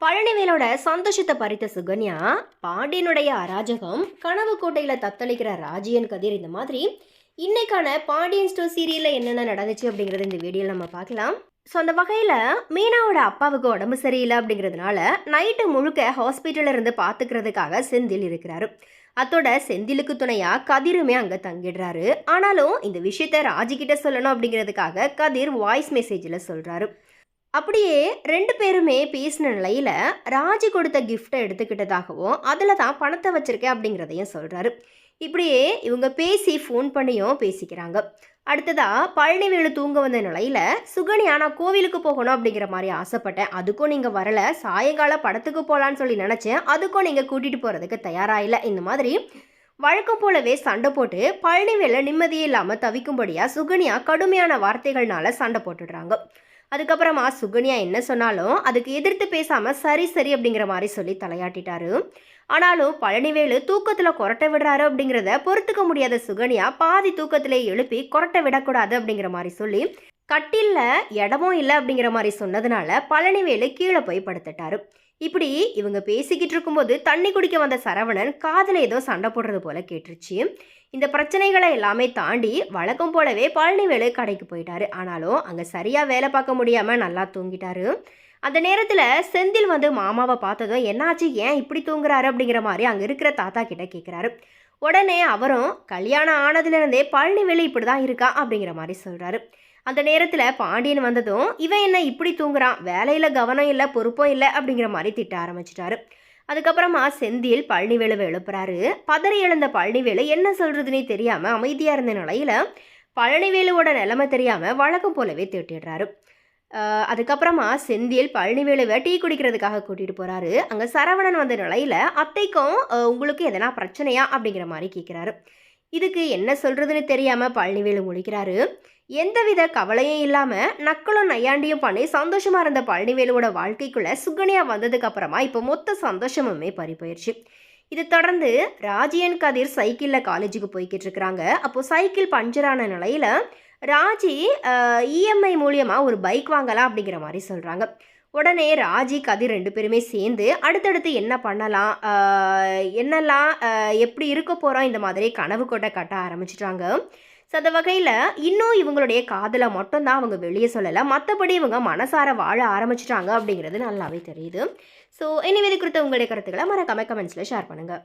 பழனிவேலோட சந்தோஷத்தை பறித்த சுகன்யா, பாண்டியனுடைய அராஜகம், கனவு கோட்டையில தத்தளிக்கிற ராஜியன் கதிர், இந்த மாதிரி இன்னைக்கான பாண்டியன் ஸ்டோர் சீரியல்ல என்னென்ன நடந்துச்சு அப்படிங்கறது இந்த வீடியோல நம்ம பார்க்கலாம். ஸோ அந்த வகையில் மீனாவோட அப்பாவுக்கு உடம்பு சரியில்லை அப்படிங்கிறதுனால நைட்டு முழுக்க ஹாஸ்பிட்டலில் இருந்து பார்த்துக்கிறதுக்காக செந்தில் இருக்கிறாரு. அத்தோட செந்திலுக்கு துணையாக கதிருமே அங்கே தங்கிடுறாரு. ஆனாலும் இந்த விஷயத்த ராஜிக்கிட்ட சொல்லணும் அப்படிங்கிறதுக்காக கதிர் வாய்ஸ் மெசேஜில் சொல்கிறாரு. அப்படியே ரெண்டு பேருமே பேசின நிலையில் ராஜி கொடுத்த கிஃப்டை எடுத்துக்கிட்டதாகவும் அதில் தான் பணத்தை வச்சுருக்கேன் அப்படிங்கிறதையும் சொல்கிறாரு. இப்படியே இவங்க பேசி ஃபோன் பண்ணியும் பேசிக்கிறாங்க. அடுத்ததா பழனிவேலு தூங்க வந்த நிலையில் சுகன்யா, நான் கோவிலுக்கு போகணும் அப்படிங்கிற மாதிரி ஆசைப்பட்டேன், அதுக்கும் நீங்கள் வரல, சாயங்கால படத்துக்கு போகலான்னு சொல்லி நினச்சேன், அதுக்கும் நீங்கள் கூட்டிகிட்டு போகிறதுக்கு தயாராகல. இந்த மாதிரி வழக்கம் போலவே சண்டை போட்டு பழனிவேலு நிம்மதியே இல்லாமல் தவிக்கும்படியாக சுகன்யா கடுமையான வார்த்தைகள்னால சண்டை போட்டுடுறாங்க. அதுக்கப்புறமா சுகன்யா என்ன சொன்னாலும் அதுக்கு எதிர்த்து பேசாமல் சரி சரி அப்படிங்கிற மாதிரி சொல்லி தலையாட்டிட்டாரு. ஆனாலும் பழனிவேலு தூக்கத்தில் கொரட்டை விடுறாரு அப்படிங்கிறத பொறுத்துக்க முடியாத சுகன்யா பாதி தூக்கத்திலே எழுப்பி கொரட்டை விடக்கூடாது அப்படிங்கிற மாதிரி சொல்லி கட்டில்ல இடமும் இல்லை அப்படிங்கிற மாதிரி சொன்னதுனால பழனிவேலு கீழே போய் படுத்துட்டாரு. இப்படி இவங்க பேசிக்கிட்டு இருக்கும்போது தண்ணி குடிக்க வந்த சரவணன் காதில் ஏதோ சண்டை போடுறது போல கேட்டுருச்சு. இந்த பிரச்சனைகளை எல்லாமே தாண்டி வழக்கம் போலவே பழனிவேலு கடைக்கு போயிட்டாரு. ஆனாலும் அங்கே சரியாக வேலை பார்க்க முடியாமல் நல்லா தூங்கிட்டாரு. அந்த நேரத்தில் செந்தில் வந்து மாமாவை பார்த்ததும் என்னாச்சு, ஏன் இப்படி தூங்குறாரு அப்படிங்கிற மாதிரி அங்கே இருக்கிற தாத்தா கிட்ட கேட்குறாரு. உடனே அவரும் கல்யாணம் ஆனதுலேருந்தே பழனிவேலு இப்படி தான் இருக்கா அப்படிங்கிற மாதிரி சொல்கிறாரு. அந்த நேரத்தில் பாண்டியன் வந்ததும் இவன் என்ன இப்படி தூங்குறான், வேலையில் கவனம் இல்லை, பொறுப்பும் இல்லை அப்படிங்கிற மாதிரி திட்ட ஆரம்பிச்சிட்டாரு. அதுக்கப்புறமா செந்தில் பழனிவேலுவை எழுப்புறாரு. பதறி எழுந்த பழனிவேலு என்ன சொல்கிறதுனே தெரியாமல் அமைதியாக இருந்த நிலையில் பழனிவேலுவோட நிலைமை தெரியாமல் வழக்கம் போலவே திட்டிடுறாரு. அதுக்கப்புறமா செந்தில் பழனிவேலுவை டீ குடிக்கிறதுக்காக கூட்டிகிட்டு போகிறாரு. அங்கே சரவணன் வந்த நிலையில் அத்தைக்கும் உங்களுக்கு எதனா பிரச்சனையா அப்படிங்கிற மாதிரி கேட்குறாரு. இதுக்கு என்ன சொல்கிறதுன்னு தெரியாமல் பழனிவேலு முழிக்கிறாரு. எந்தவித கவலையும் இல்லாமல் நக்களும் நையாண்டியும் பண்ணி சந்தோஷமாக இருந்த பழனிவேலுவோட வாழ்க்கைக்குள்ளே சுகன்யா வந்ததுக்கு அப்புறமா இப்போ மொத்த சந்தோஷமுமே பறி போயிடுச்சு. இது தொடர்ந்து ராஜியன் கதிர் சைக்கிளில் காலேஜுக்கு போய்கிட்டு இருக்கிறாங்க. அப்போது சைக்கிள் பஞ்சரான நிலையில் ராஜி இஎம்ஐ மூலியமாக ஒரு பைக் வாங்கலாம் அப்படிங்கிற மாதிரி சொல்கிறாங்க. உடனே ராஜி கதிர் ரெண்டு பேருமே சேர்ந்து அடுத்தடுத்து என்ன பண்ணலாம், என்னெல்லாம் எப்படி இருக்க போகிறோம், இந்த மாதிரி கனவு கொட்டை கட்ட ஆரம்பிச்சிட்டாங்க. ஸோ அந்த வகையில் இன்னும் இவங்களுடைய காதலை மட்டும்தான் அவங்க வெளியே சொல்லலை, மற்றபடி இவங்க மனசார வாழ ஆரம்பிச்சிட்டாங்க அப்படிங்கிறது நல்லாவே தெரியுது. ஸோ இனி இது குறித்த உங்களுடைய கருத்துக்களை மறக்காம கமெண்ட்ஸில் ஷேர் பண்ணுங்கள்.